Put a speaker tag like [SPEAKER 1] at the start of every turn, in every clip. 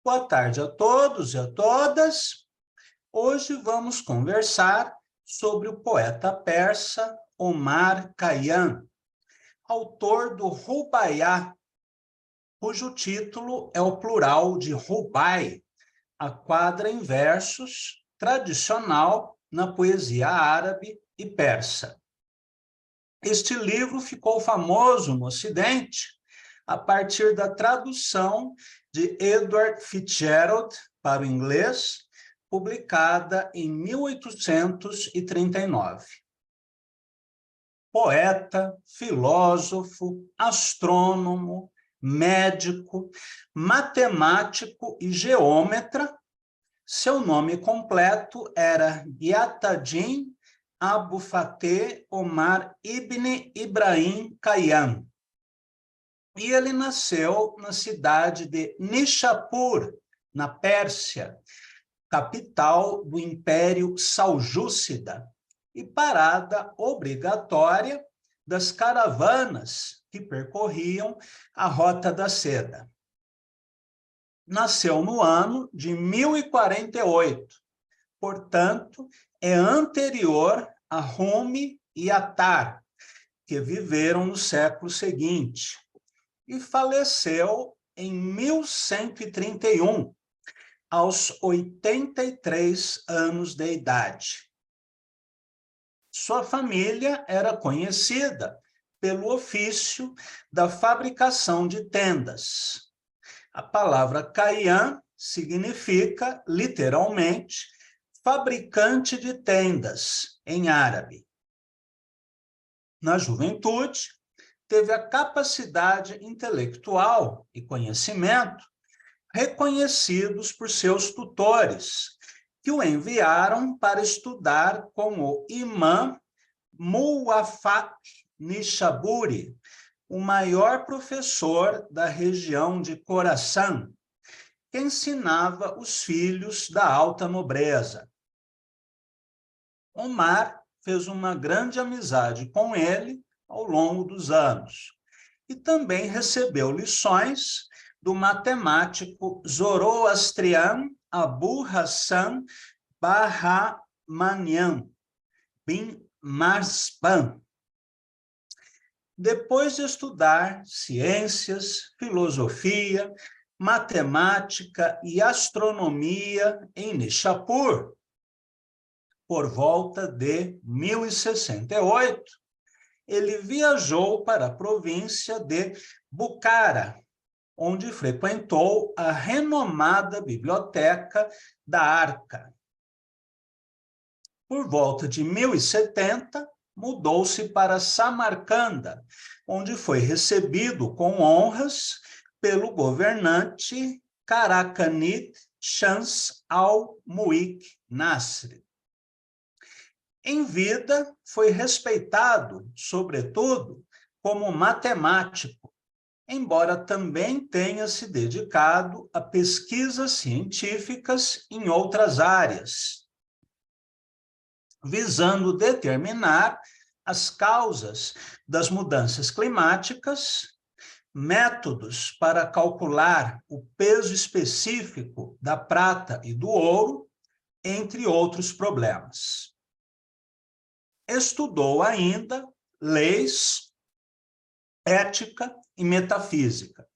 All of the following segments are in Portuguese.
[SPEAKER 1] Boa tarde a todos e a todas. Hoje vamos conversar sobre o poeta persa Omar Khayyam, autor do Rubaiá, cujo título é o plural de Rubai, a quadra em versos tradicional na poesia árabe e persa. Este livro ficou famoso no Ocidente a partir da tradução de Edward Fitzgerald para o inglês, publicada em 1839. Poeta, filósofo, astrônomo, médico, matemático e geômetra, seu nome completo era Ghiataddin Abu Fateh Omar Ibn Ibrahim Khayyam. E ele nasceu na cidade de Nishapur, na Pérsia, capital do Império Saljúcida, e parada obrigatória das caravanas que percorriam a Rota da Seda. Nasceu no ano de 1048, portanto, é anterior a Rumi e Atar, que viveram no século seguinte, e faleceu em 1131, aos 83 anos de idade. Sua família era conhecida pelo ofício da fabricação de tendas. A palavra Khayyam significa, literalmente, fabricante de tendas, em árabe. Na juventude, teve a capacidade intelectual e conhecimento reconhecidos por seus tutores, que o enviaram para estudar com o imã Muwaffaq Nishaburi, o maior professor da região de Khorasan, que ensinava os filhos da alta nobreza. Omar fez uma grande amizade com ele ao longo dos anos e também recebeu lições do matemático zoroastriano Abu Hassan Bahramanian bin Marsban. Depois de estudar ciências, filosofia, matemática e astronomia em Nishapur, por volta de 1068, ele viajou para a província de Bukhara, onde frequentou a renomada biblioteca da Arca. Por volta de 1070, mudou-se para Samarcanda, onde foi recebido com honras pelo governante Karakanid Shams al-Muiq Nasr. Em vida, foi respeitado, sobretudo, como matemático, embora também tenha se dedicado a pesquisas científicas em outras áreas, visando determinar as causas das mudanças climáticas, métodos para calcular o peso específico da prata e do ouro, entre outros problemas. Estudou ainda leis, ética e metafísica.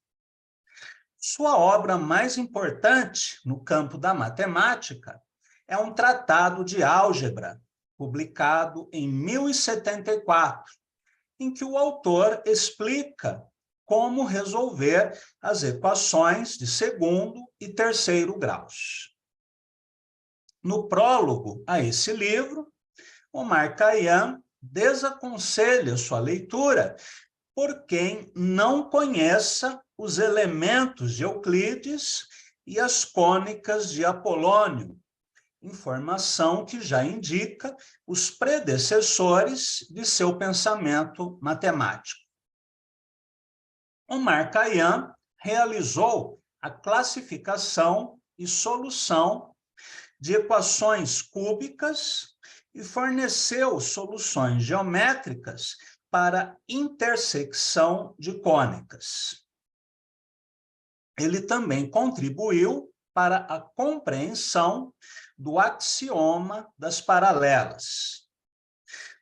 [SPEAKER 1] Sua obra mais importante no campo da matemática é um tratado de álgebra, publicado em 1074, em que o autor explica como resolver as equações de segundo e terceiro graus. No prólogo a esse livro, Omar Khayyam desaconselha sua leitura por quem não conheça os elementos de Euclides e as cônicas de Apolônio, informação que já indica os predecessores de seu pensamento matemático. Omar Khayyam realizou a classificação e solução de equações cúbicas e forneceu soluções geométricas para intersecção de cônicas. Ele também contribuiu para a compreensão do axioma das paralelas.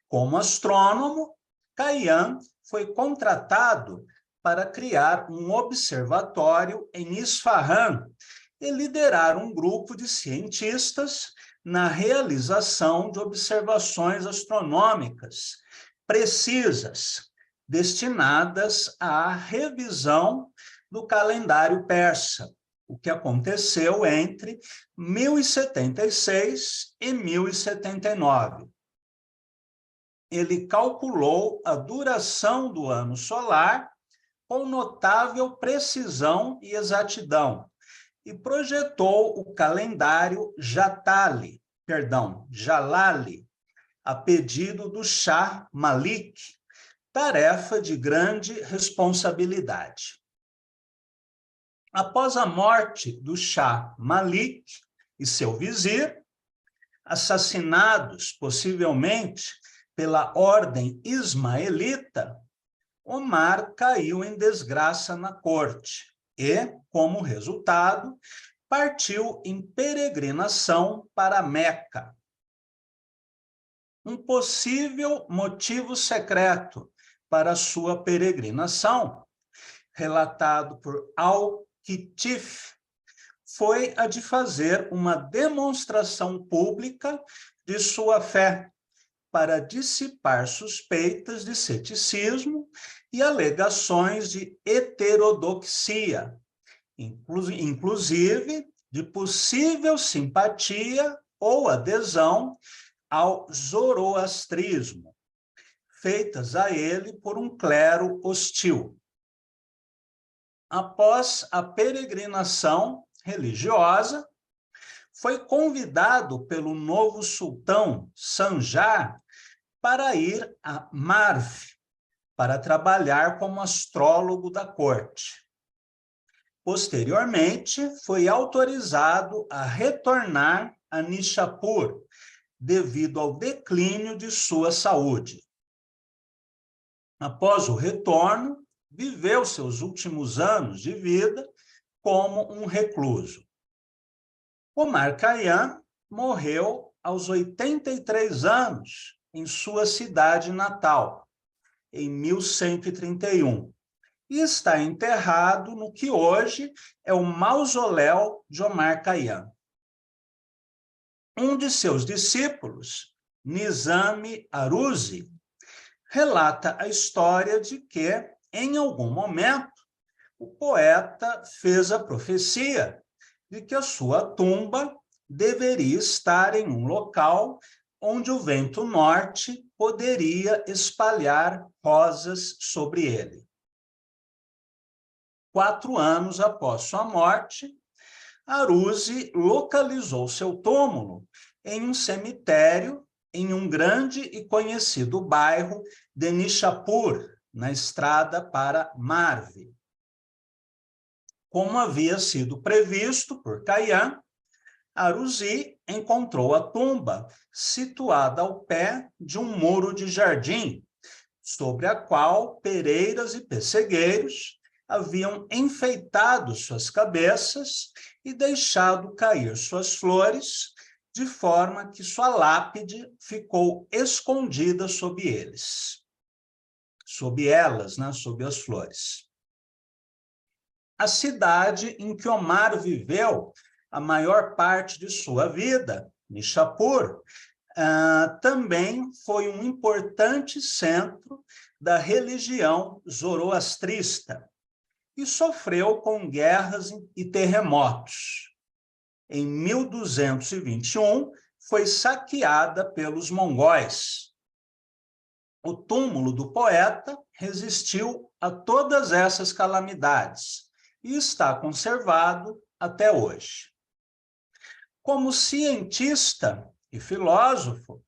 [SPEAKER 1] Como astrônomo, Khayyam foi contratado para criar um observatório em Isfahan e liderar um grupo de cientistas na realização de observações astronômicas precisas, destinadas à revisão do calendário persa, o que aconteceu entre 1076 e 1079. Ele calculou a duração do ano solar com notável precisão e exatidão e projetou o calendário Jalali, a pedido do Shah Malik, tarefa de grande responsabilidade. Após a morte do Shah Malik e seu vizir, assassinados possivelmente pela ordem ismaelita, Omar caiu em desgraça na corte e, como resultado, partiu em peregrinação para Meca. Um possível motivo secreto para sua peregrinação, relatado por Al-Kitif, foi a de fazer uma demonstração pública de sua fé para dissipar suspeitas de ceticismo e alegações de heterodoxia, inclusive de possível simpatia ou adesão ao zoroastrismo, feitas a ele por um clero hostil. Após a peregrinação religiosa, foi convidado pelo novo sultão Sanjar para ir a Marv, para trabalhar como astrólogo da corte. Posteriormente, foi autorizado a retornar a Nishapur, devido ao declínio de sua saúde. Após o retorno, viveu seus últimos anos de vida como um recluso. Omar Khayyam morreu aos 83 anos em sua cidade natal, em 1131, e está enterrado no que hoje é o mausoléu de Omar Khayyam. Um de seus discípulos, Nizami Aruzi, relata a história de que, em algum momento, o poeta fez a profecia de que a sua tumba deveria estar em um local onde o vento norte poderia espalhar rosas sobre ele. 4 anos após sua morte, Aruzi localizou seu túmulo em um cemitério em um grande e conhecido bairro de Nishapur, na estrada para Marv. Como havia sido previsto por Khayyam, Aruzi encontrou a tumba situada ao pé de um muro de jardim, sobre a qual pereiras e pessegueiros haviam enfeitado suas cabeças e deixado cair suas flores, de forma que sua lápide ficou escondida sob eles. Sob elas, né? Sob as flores. A cidade em que Omar viveu a maior parte de sua vida, Nishapur, também foi um importante centro da religião zoroastrista e sofreu com guerras e terremotos. Em 1221, foi saqueada pelos mongóis. O túmulo do poeta resistiu a todas essas calamidades e está conservado até hoje. Como cientista e filósofo,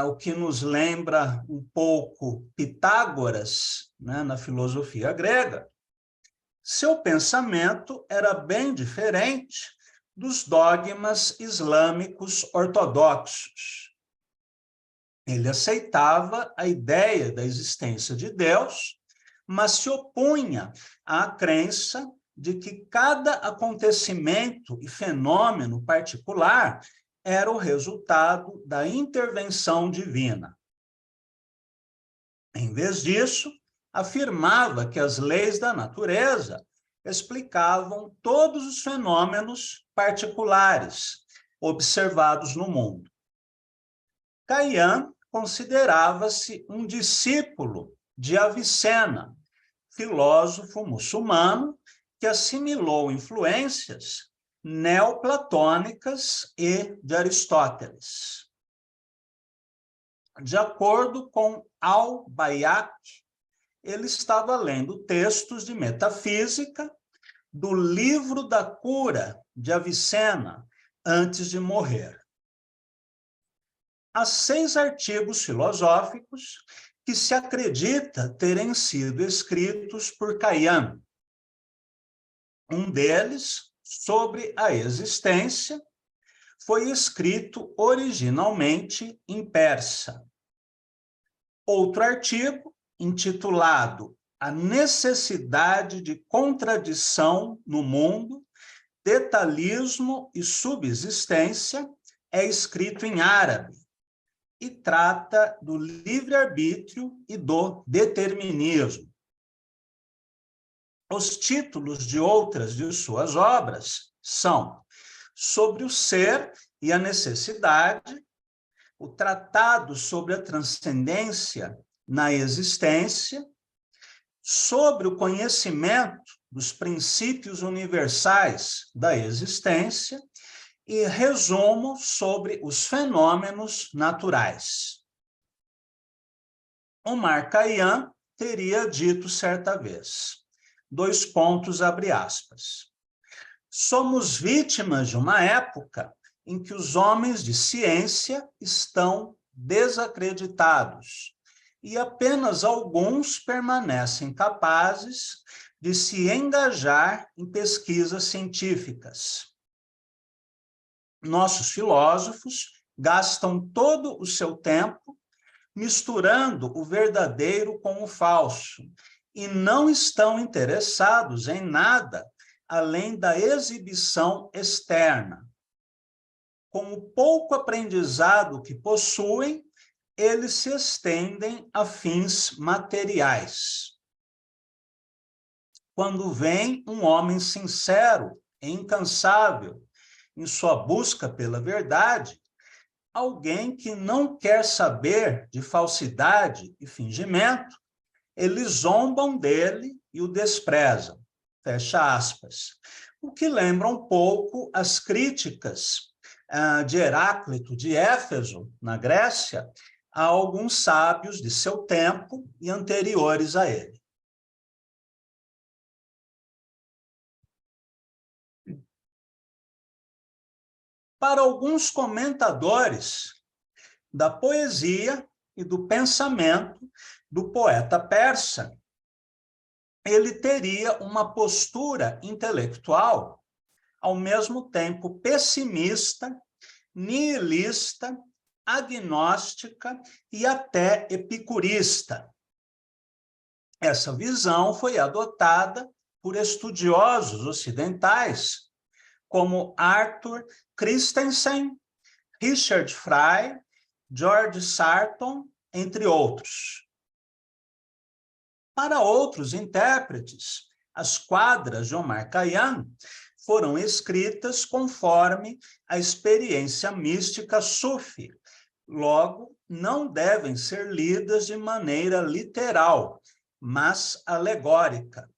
[SPEAKER 1] o que nos lembra um pouco Pitágoras, né, na filosofia grega, seu pensamento era bem diferente dos dogmas islâmicos ortodoxos. Ele aceitava a ideia da existência de Deus, mas se opunha à crença de que cada acontecimento e fenômeno particular era o resultado da intervenção divina. Em vez disso, afirmava que as leis da natureza explicavam todos os fenômenos particulares observados no mundo. Khayyam considerava-se um discípulo de Avicena, filósofo muçulmano que assimilou influências neoplatônicas e de Aristóteles. De acordo com Al-Bayhaqi, ele estava lendo textos de metafísica do Livro da Cura de Avicena antes de morrer. Há 6 artigos filosóficos que se acredita terem sido escritos por Khayyam. Um deles, sobre a existência, foi escrito originalmente em persa. Outro artigo, intitulado A Necessidade de Contradição no Mundo, Detalhismo e Subsistência, é escrito em árabe e trata do livre-arbítrio e do determinismo. Os títulos de outras de suas obras são Sobre o Ser e a Necessidade, o Tratado sobre a Transcendência na Existência, Sobre o Conhecimento dos Princípios Universais da Existência e Resumo sobre os Fenômenos Naturais. Omar Khayyam teria dito certa vez, abre aspas, somos vítimas de uma época em que os homens de ciência estão desacreditados e apenas alguns permanecem capazes de se engajar em pesquisas científicas. Nossos filósofos gastam todo o seu tempo misturando o verdadeiro com o falso e não estão interessados em nada além da exibição externa. Com o pouco aprendizado que possuem, eles se estendem a fins materiais. Quando vem um homem sincero e incansável em sua busca pela verdade, alguém que não quer saber de falsidade e fingimento, eles zombam dele e o desprezam. Fecha aspas. O que lembra um pouco as críticas de Heráclito de Éfeso, na Grécia, a alguns sábios de seu tempo e anteriores a ele. Para alguns comentadores da poesia e do pensamento do poeta persa, ele teria uma postura intelectual ao mesmo tempo pessimista, nihilista, agnóstica e até epicurista. Essa visão foi adotada por estudiosos ocidentais, como Arthur Christensen, Richard Frey, George Sarton, entre outros. Para outros intérpretes, as quadras de Omar Khayyam foram escritas conforme a experiência mística sufi. Logo, não devem ser lidas de maneira literal, mas alegórica.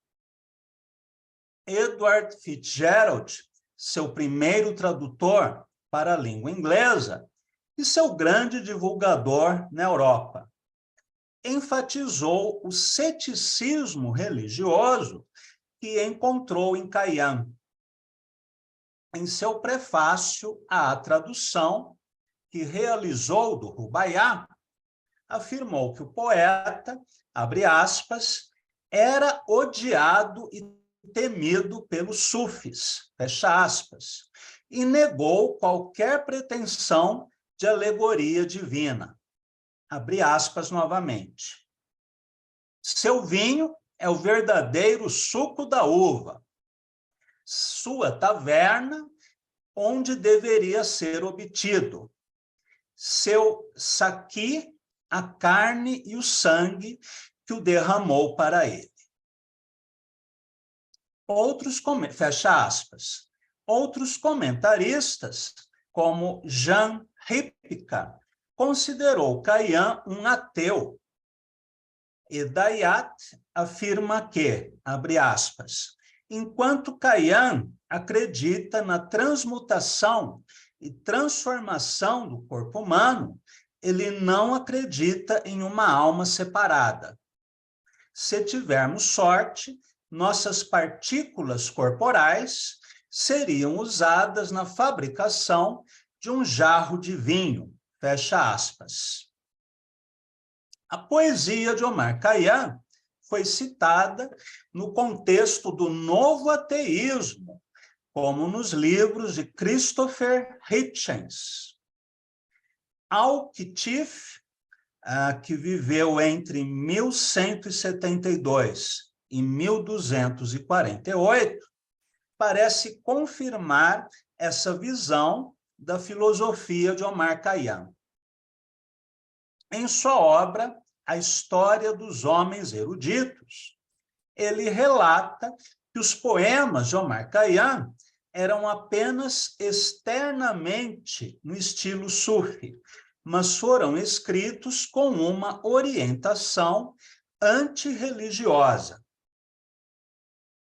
[SPEAKER 1] Edward Fitzgerald, seu primeiro tradutor para a língua inglesa e seu grande divulgador na Europa, enfatizou o ceticismo religioso que encontrou em Khayyam. Em seu prefácio à tradução que realizou do Rubaiyat, afirmou que o poeta, abre aspas, era odiado e temido pelos sufis, fecha aspas, e negou qualquer pretensão de alegoria divina, abre aspas novamente. Seu vinho é o verdadeiro suco da uva, sua taverna, onde deveria ser obtido seu saqui, a carne e o sangue que o derramou para ele. Fecha aspas. Outros comentaristas, como Jan Ripka, considerou Kayan um ateu. E Dayat afirma que, abre aspas, enquanto Kayan acredita na transmutação e transformação do corpo humano, ele não acredita em uma alma separada. Se tivermos sorte, nossas partículas corporais seriam usadas na fabricação de um jarro de vinho, fecha aspas. A poesia de Omar Khayyam foi citada no contexto do novo ateísmo, como nos livros de Christopher Hitchens. Al-Khatib, que viveu entre 1172 e 1248, parece confirmar essa visão da filosofia de Omar Khayyam. Em sua obra, A História dos Homens Eruditos, ele relata que os poemas de Omar Khayyam eram apenas externamente no estilo sufi, mas foram escritos com uma orientação antirreligiosa.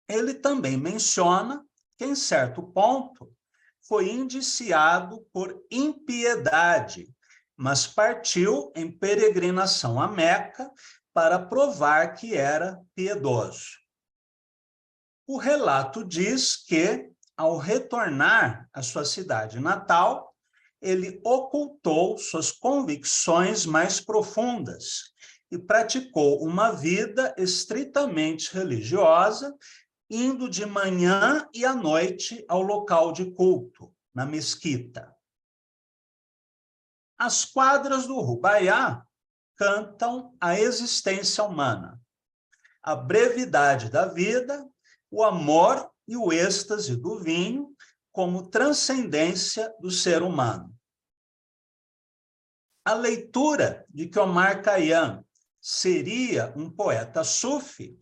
[SPEAKER 1] Ele também menciona que, em certo ponto, foi indiciado por impiedade, mas partiu em peregrinação a Meca para provar que era piedoso. O relato diz que, ao retornar à sua cidade natal, ele ocultou suas convicções mais profundas e praticou uma vida estritamente religiosa, indo de manhã e à noite ao local de culto, na mesquita. As quadras do Rubaiyat cantam a existência humana, a brevidade da vida, o amor e o êxtase do vinho como transcendência do ser humano. A leitura de que Omar Khayyam seria um poeta sufi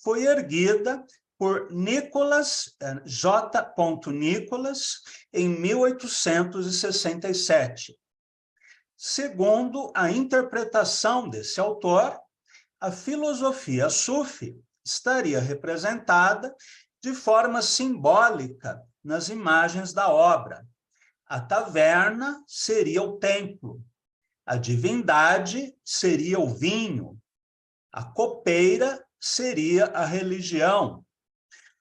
[SPEAKER 1] foi erguida por Nicholas J. Nicholas em 1867. Segundo a interpretação desse autor, a filosofia sufi estaria representada de forma simbólica nas imagens da obra. A taverna seria o templo, a divindade seria o vinho, a copeira seria a religião,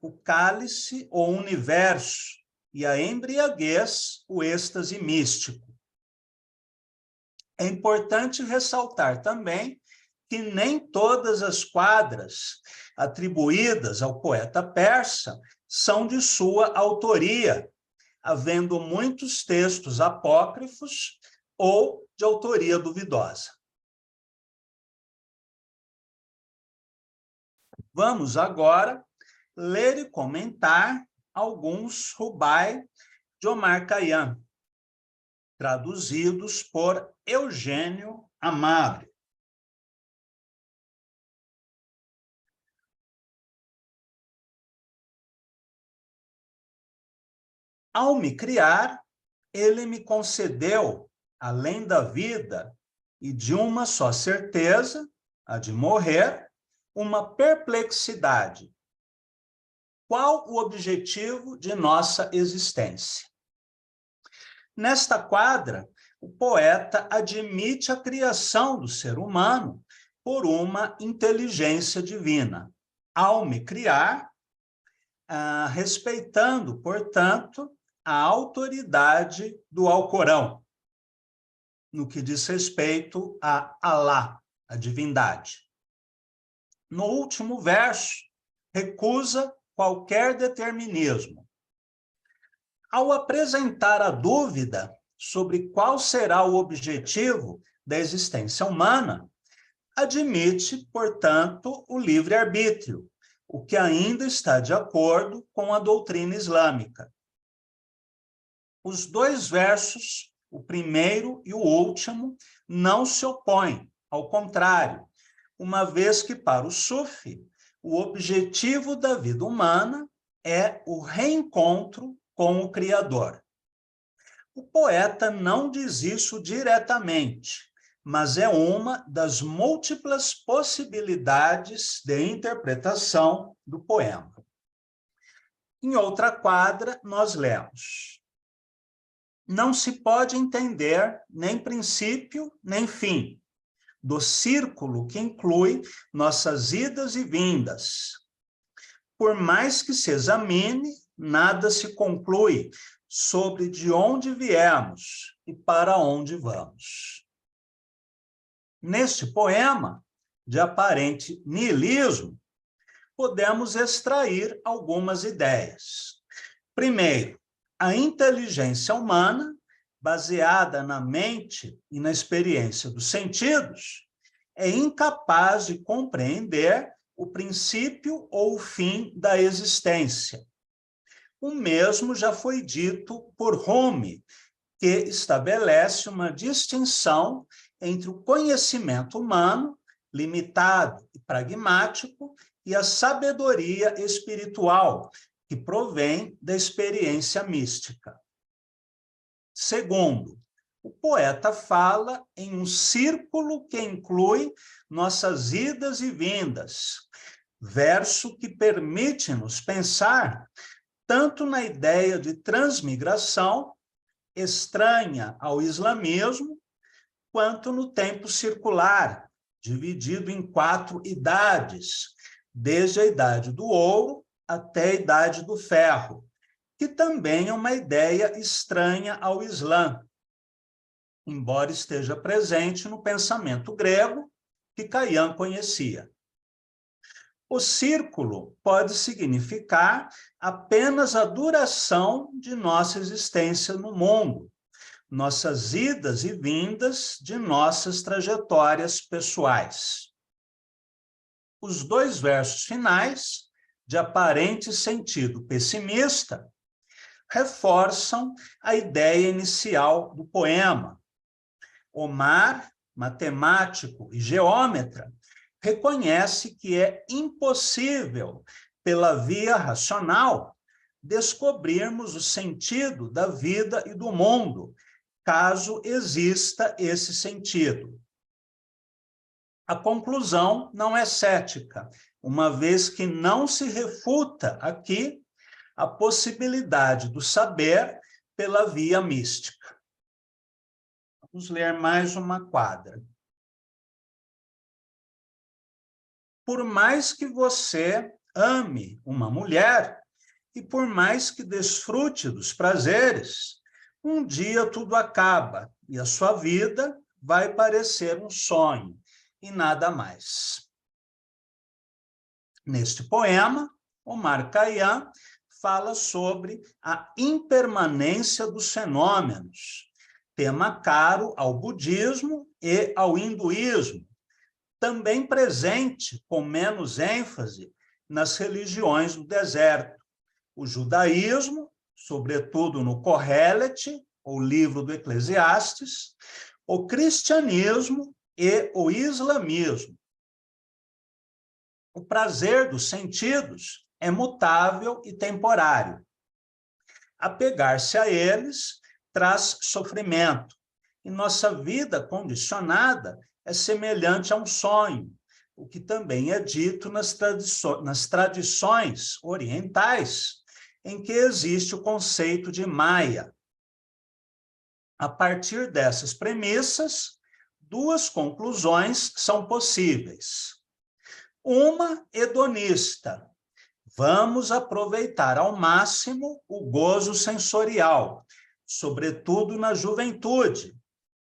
[SPEAKER 1] o cálice o universo e a embriaguez o êxtase místico. É importante ressaltar também que nem todas as quadras atribuídas ao poeta persa são de sua autoria, havendo muitos textos apócrifos ou de autoria duvidosa. Vamos agora ler e comentar alguns rubai de Omar Khayyam, traduzidos por Eugênio Amado. Ao me criar, ele me concedeu, além da vida e de uma só certeza, a de morrer, uma perplexidade. Qual o objetivo de nossa existência? Nesta quadra, o poeta admite a criação do ser humano por uma inteligência divina. Ao me criar, respeitando, portanto, a autoridade do Alcorão, no que diz respeito a Alá, a divindade. No último verso, recusa qualquer determinismo. Ao apresentar a dúvida sobre qual será o objetivo da existência humana, admite, portanto, o livre-arbítrio, o que ainda está de acordo com a doutrina islâmica. Os dois versos, o primeiro e o último, não se opõem, ao contrário, uma vez que para o Sufi, o objetivo da vida humana é o reencontro com o Criador. O poeta não diz isso diretamente, mas é uma das múltiplas possibilidades de interpretação do poema. Em outra quadra, nós lemos: não se pode entender nem princípio, nem fim, do círculo que inclui nossas idas e vindas. Por mais que se examine, nada se conclui sobre de onde viemos e para onde vamos. Neste poema, de aparente niilismo, podemos extrair algumas ideias. Primeiro, a inteligência humana, baseada na mente e na experiência dos sentidos, é incapaz de compreender o princípio ou o fim da existência. O mesmo já foi dito por Rumi, que estabelece uma distinção entre o conhecimento humano, limitado e pragmático, e a sabedoria espiritual, que provém da experiência mística. Segundo, o poeta fala em um círculo que inclui nossas idas e vindas, verso que permite-nos pensar tanto na ideia de transmigração, estranha ao islamismo, quanto no tempo circular, dividido em 4 idades, desde a Idade do Ouro até a Idade do Ferro, que também é uma ideia estranha ao Islã, embora esteja presente no pensamento grego que Khayyam conhecia. O círculo pode significar apenas a duração de nossa existência no mundo, nossas idas e vindas de nossas trajetórias pessoais. Os dois versos finais, de aparente sentido pessimista, reforçam a ideia inicial do poema. Omar, matemático e geômetra, reconhece que é impossível, pela via racional, descobrirmos o sentido da vida e do mundo, caso exista esse sentido. A conclusão não é cética, uma vez que não se refuta aqui a possibilidade do saber pela via mística. Vamos ler mais uma quadra. Por mais que você ame uma mulher e por mais que desfrute dos prazeres, um dia tudo acaba e a sua vida vai parecer um sonho e nada mais. Neste poema, Omar Khayyam fala sobre a impermanência dos fenômenos, tema caro ao budismo e ao hinduísmo, também presente, com menos ênfase, nas religiões do deserto. O judaísmo, sobretudo no Corrélete, o livro do Eclesiastes, o cristianismo e o islamismo. O prazer dos sentidos é mutável e temporário. Apegar-se a eles traz sofrimento, e nossa vida condicionada é semelhante a um sonho, o que também é dito nas tradições orientais, em que existe o conceito de Maya. A partir dessas premissas, 2 conclusões são possíveis. Uma hedonista. Vamos aproveitar ao máximo o gozo sensorial, sobretudo na juventude,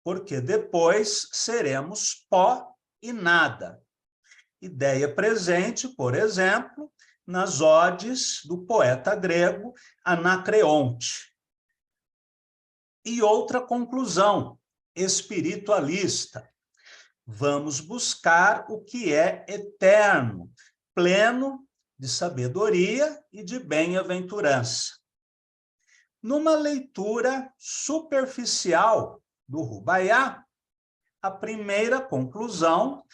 [SPEAKER 1] porque depois seremos pó e nada. Ideia presente, por exemplo, nas odes do poeta grego Anacreonte. E outra conclusão, espiritualista. Vamos buscar o que é eterno, pleno, de sabedoria e de bem-aventurança. Numa leitura superficial do Rubaiyat, a primeira conclusão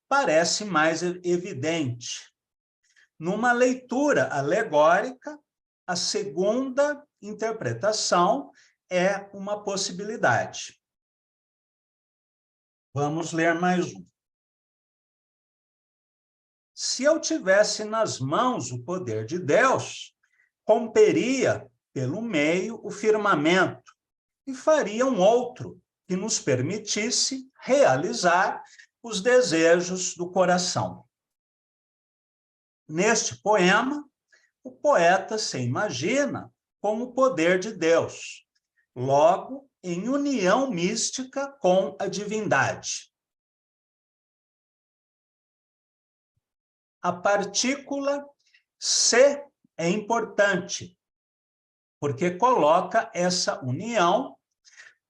[SPEAKER 1] parece mais evidente. Numa leitura alegórica, a segunda interpretação é uma possibilidade. Vamos ler mais um. Se eu tivesse nas mãos o poder de Deus, romperia pelo meio o firmamento e faria um outro que nos permitisse realizar os desejos do coração. Neste poema, o poeta se imagina com o poder de Deus, logo em união mística com a divindade. A partícula se é importante, porque coloca essa união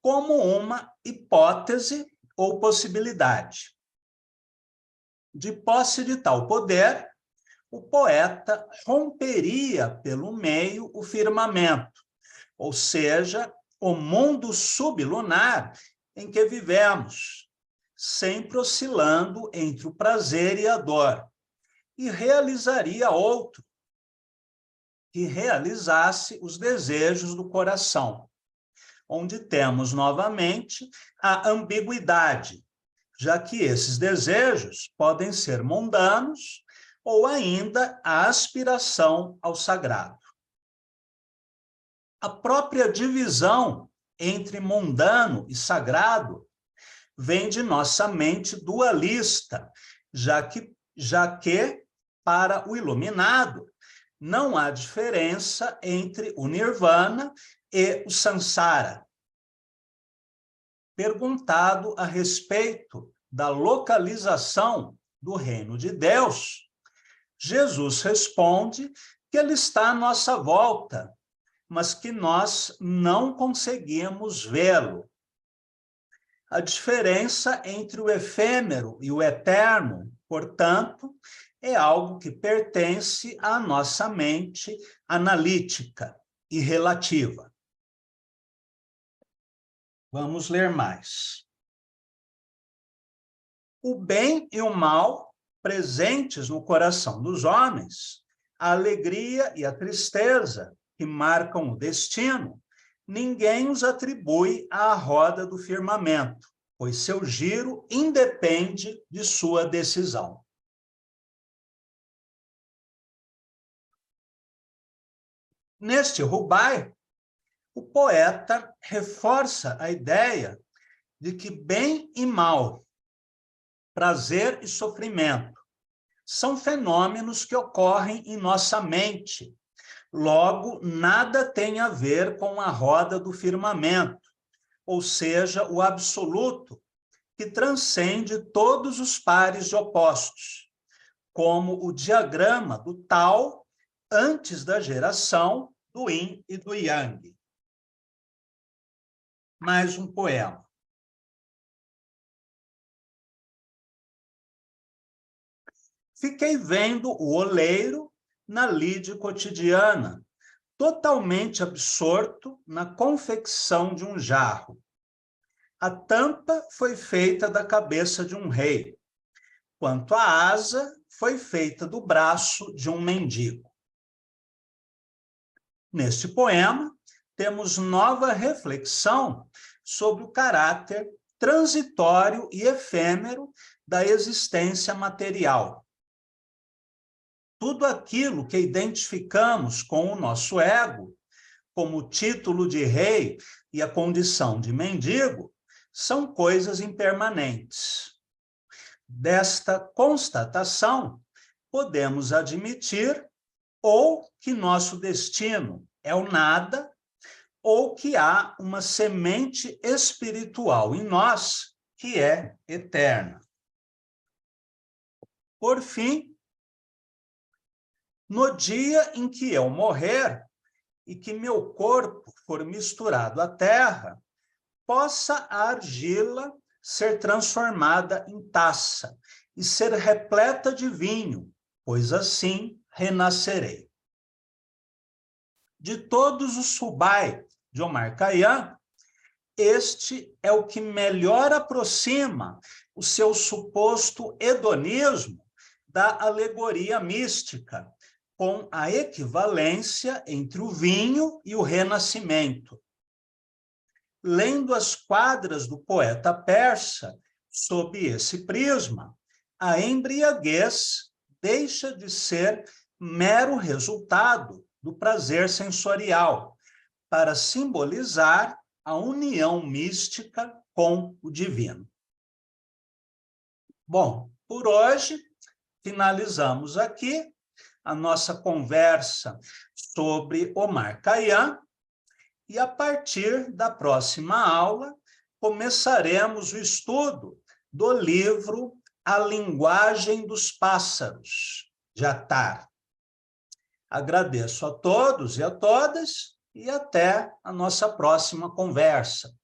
[SPEAKER 1] como uma hipótese ou possibilidade. De posse de tal poder, o poeta romperia pelo meio o firmamento, ou seja, o mundo sublunar em que vivemos, sempre oscilando entre o prazer e a dor, e realizaria outro, que realizasse os desejos do coração, onde temos novamente a ambiguidade, já que esses desejos podem ser mundanos ou ainda a aspiração ao sagrado. A própria divisão entre mundano e sagrado vem de nossa mente dualista, já que para o iluminado não há diferença entre o nirvana e o samsara. Perguntado a respeito da localização do reino de Deus, Jesus responde que ele está à nossa volta, mas que nós não conseguimos vê-lo. A diferença entre o efêmero e o eterno, portanto, é algo que pertence à nossa mente analítica e relativa. Vamos ler mais. O bem e o mal presentes no coração dos homens, a alegria e a tristeza que marcam o destino, ninguém os atribui à roda do firmamento, pois seu giro independe de sua decisão. Neste Rubaiyat, o poeta reforça a ideia de que bem e mal, prazer e sofrimento, são fenômenos que ocorrem em nossa mente. Logo, nada tem a ver com a roda do firmamento, ou seja, o absoluto, que transcende todos os pares de opostos, como o diagrama do Tao antes da geração do Yin e do Yang. Mais um poema. Fiquei vendo o oleiro na lide cotidiana, totalmente absorto na confecção de um jarro. A tampa foi feita da cabeça de um rei, quanto a asa foi feita do braço de um mendigo. Neste poema, temos nova reflexão sobre o caráter transitório e efêmero da existência material. Tudo aquilo que identificamos com o nosso ego, como o título de rei e a condição de mendigo, são coisas impermanentes. Desta constatação, podemos admitir ou que nosso destino é o nada, ou que há uma semente espiritual em nós que é eterna. Por fim, no dia em que eu morrer e que meu corpo for misturado à terra, possa a argila ser transformada em taça e ser repleta de vinho, pois assim renascerei. De todos os Rubai de Omar Khayyam, este é o que melhor aproxima o seu suposto hedonismo da alegoria mística, com a equivalência entre o vinho e o renascimento. Lendo as quadras do poeta persa, sob esse prisma, a embriaguez deixa de ser mero resultado do prazer sensorial, para simbolizar a união mística com o divino. Bom, por hoje, finalizamos aqui a nossa conversa sobre Omar Khayyam, e a partir da próxima aula, começaremos o estudo do livro A Linguagem dos Pássaros, de Attar. Agradeço a todos e a todas, e até a nossa próxima conversa.